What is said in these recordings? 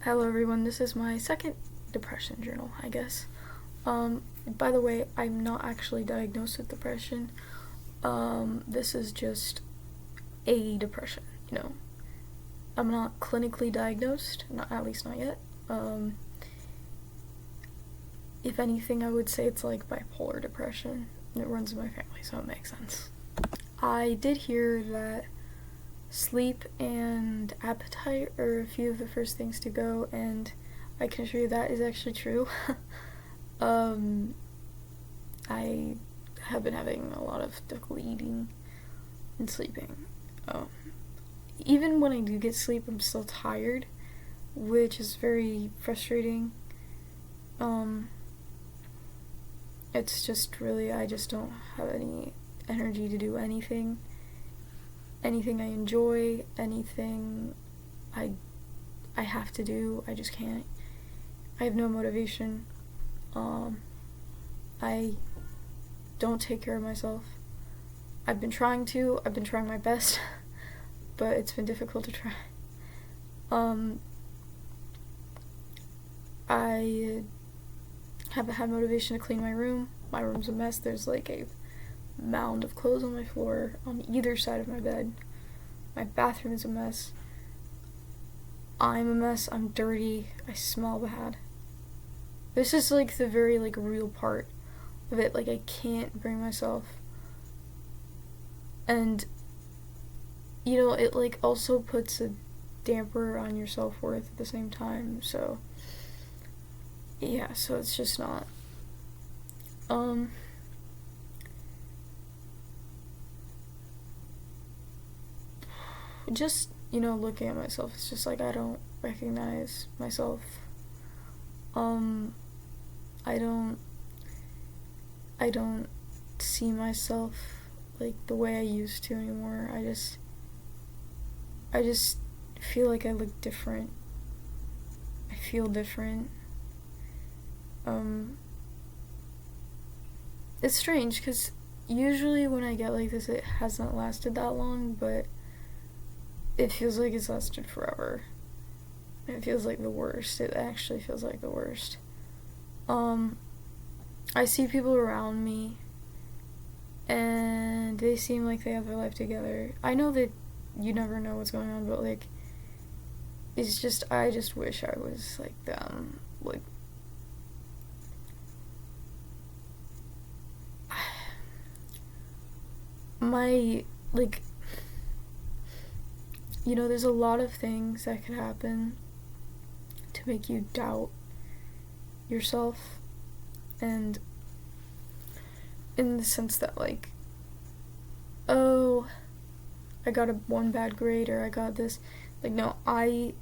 Hello everyone, this is my second depression journal, I guess. By the way, I'm not actually diagnosed with depression. This is just a depression, you know. I'm not clinically diagnosed, at least not yet. If anything, I would say it's like bipolar depression. It runs in my family, so it makes sense. I did hear that sleep and appetite are a few of the first things to go, and I can assure you that is actually true. I have been having a lot of difficulty eating and sleeping. Even when I do get sleep, I'm still tired, which is very frustrating. It's just really, I just don't have any energy to do anything I enjoy, anything I have to do. I just can't. I have no motivation. I don't take care of myself. I've been trying my best, but it's been difficult to try. I haven't had motivation to clean my room. My room's a mess. There's like a mound of clothes on my floor on either side of my bed. My bathroom is a mess. I'm a mess. I'm dirty. I smell bad. This is like the very like real part of it. Like I can't bring myself. And you know, it like also puts a damper on your self-worth at the same time. So yeah, so it's just not just, you know, looking at myself, it's just like I don't recognize myself. I don't see myself like the way I used to anymore. I just feel like I look different. I feel different. It's strange because usually when I get like this, it hasn't lasted that long, but it feels like it's lasted forever. It feels like the worst. It actually feels like the worst. I see people around me and they seem like they have their life together. I know that you never know what's going on, but like it's just, I just wish I was like them. Like my like, you know, there's a lot of things that could happen to make you doubt yourself, and in the sense that like, oh, I got one bad grade or I got this. Like, no, I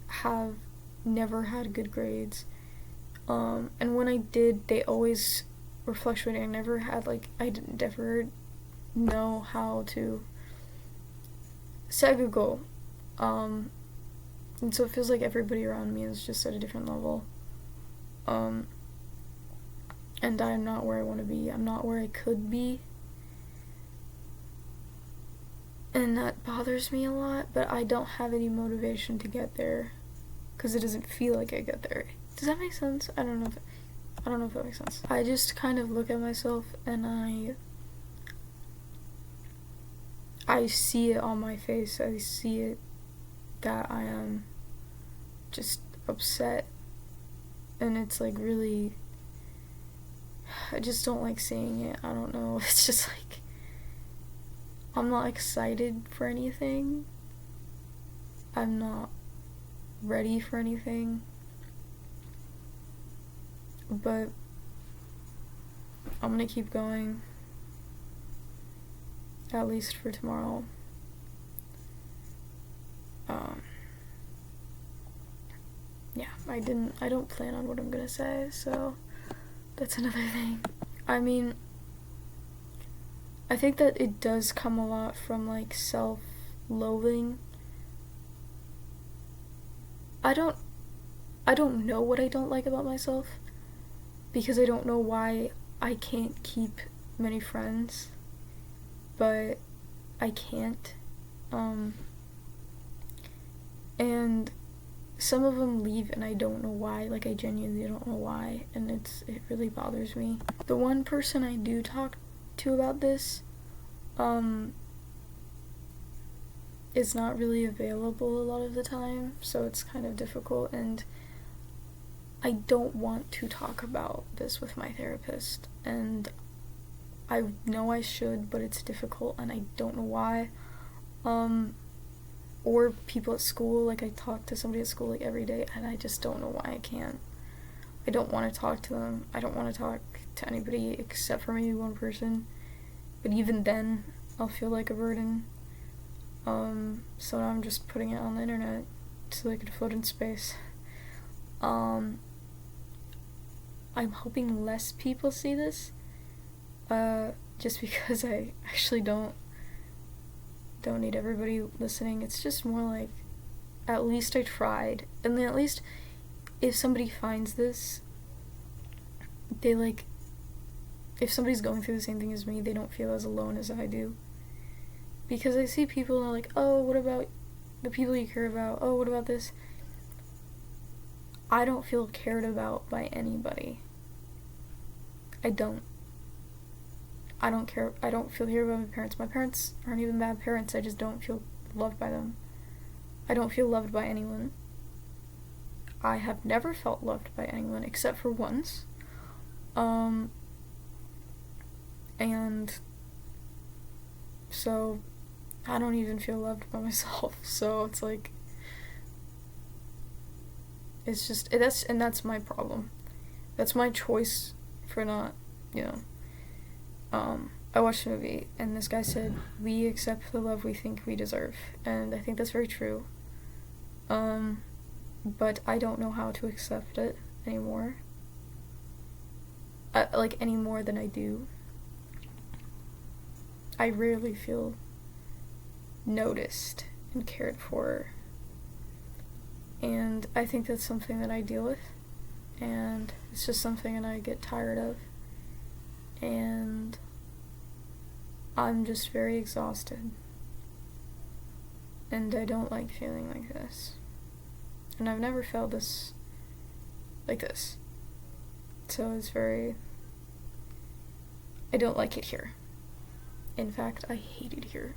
have never had good grades. And when I did, they always were fluctuating. I never had like, I didn't ever know how to set a good goal. And so it feels like everybody around me is just at a different level. And I'm not where I want to be. I'm not where I could be. And that bothers me a lot, but I don't have any motivation to get there because it doesn't feel like I get there. Does that make sense? I don't know if that makes sense. I just kind of look at myself and I see it on my face. I see it that I am just upset, and it's like really, I just don't like seeing it. I don't know. It's just like I'm not excited for anything. I'm not ready for anything. But I'm gonna keep going, at least for tomorrow. Yeah, I don't plan on what I'm gonna say, so that's another thing. I mean, I think that it does come a lot from like self-loathing. I don't know what I don't like about myself, because I don't know why I can't keep many friends, but I can't. And some of them leave and I don't know why. Like, I genuinely don't know why, and it really bothers me. The one person I do talk to about this is not really available a lot of the time, so it's kind of difficult, and I don't want to talk about this with my therapist, and I know I should, but it's difficult and I don't know why. Or people at school, like I talk to somebody at school like every day and I just don't know why I can't. I don't want to talk to them. I don't want to talk to anybody except for maybe one person, but even then I'll feel like a burden. So now I'm just putting it on the internet so they could float in space. I'm hoping less people see this, just because I actually don't need everybody listening. It's just more like, at least I tried, and then at least if somebody finds this, they like, if somebody's going through the same thing as me, they don't feel as alone as I do. Because I see people and they're like, oh, what about the people you care about? Oh, what about this? I don't feel cared about by anybody. I don't care. I don't feel cared about my parents. My parents aren't even bad parents. I just don't feel loved by them. I don't feel loved by anyone. I have never felt loved by anyone except for once. And so I don't even feel loved by myself. So it's like, it's just, that's my problem. That's my choice for not, I watched a movie and this guy said, we accept the love we think we deserve. And I think that's very true. But I don't know how to accept it anymore. Any more than I do. I rarely feel noticed and cared for. And I think that's something that I deal with. And it's just something that I get tired of. And I'm just very exhausted. And I don't like feeling like this. And I've never felt this like this. So it's I don't like it here. In fact, I hate it here.